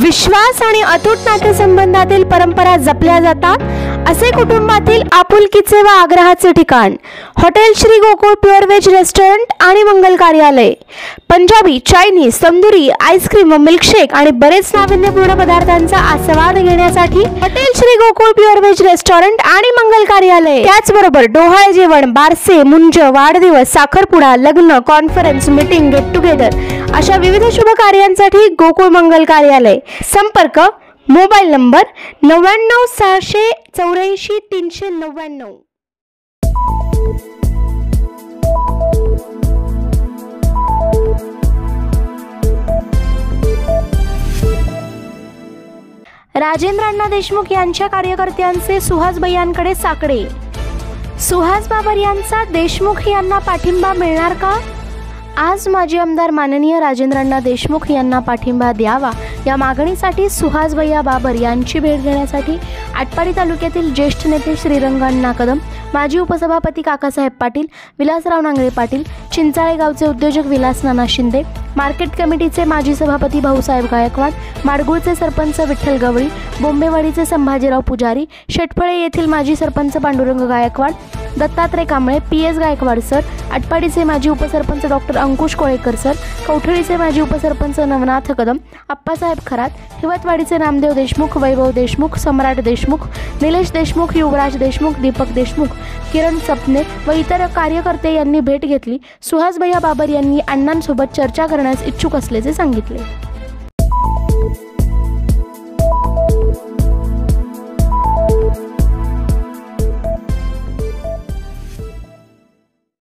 विश्वास आणि अतूट नातेसंबंधातील परंपरा जपल्या जातात असे कुटुंबातील आपुलकीचे व आग्रहाचे ठिकाण hotel Shri Gokul pure veg restaurant आणि मंगल कार्यालय। पंजाबी, चायनीज, तंदुरी, आईस्क्रीम व मिल्कशेक आणि बरेच नाविन्यपूर्ण पदार्थांचा आस्वाद घेण्यासाठी hotel Shri Gokul pure veg restaurant आणि मंगल कार्यालय। त्याचबरोबर डोहाळे जेवण, बारसे, मुंज, वाढदिवस, साखरपुडा, लग्न, कॉन्फरन्स, मीटिंग, गेट टुगेदर अशा विविध शुभ कार्यांसाठी गोकुळ मंगल कार्यालय। संपर्क मोबाईल नंबर 99 684 399। राजेंद्र अण्णा देशमुख यांच्या कार्यकर्त्यांचे सुहास भैयांकडे साकडे। सुहास बाबर यांचा देशमुख यांना पाठिंबा मिळणार का? आज माजी आमदार माननीय राजेंद्र अण्णा देशमुख यांना पाठिंबा द्यावा या मागणीसाठी सुहास भैया बाबर यांची भेट घेण्यासाठी आटपाडी तालुक्यातील ज्येष्ठ नेते श्रीरंग अण्णा कदम, माजी उपसभापती काकासाहेब पाटील, विलासराव नांगरे पाटील, चिंचाळे गावचे उद्योजक विलास नाना शिंदे, मार्केट कमिटीचे माजी सभापती भाऊसाहेब गायकवाड, माडगुळचे सरपंच विठ्ठल गवळी, बोंबेवाडीचे संभाजीराव पुजारी, शेटफळे येथील माजी सरपंच पांडुरंग गायकवाड, दत्तात्रय कांबळे, PS गायकवाड सर, आटपाडीचे माजी उपसरपंच डॉक्टर अंकुश कोळेकर सर, कौठळीचे माजी उपसरपंच नवनाथ कदम, आप्पासाहेब खरात, हिवतवाडीचे नामदेव देशमुख, वैभव देशमुख, सम्राट देशमुख, निलेश देशमुख, युवराज देशमुख, दीपक देशमुख, किरण सपने व इतर कार्यकर्ते यांनी भेट घेतली। सुहास भैया बाबर यांनी अण्णांसोबत चर्चा करण्यास इच्छुक असल्याचे सांगितले।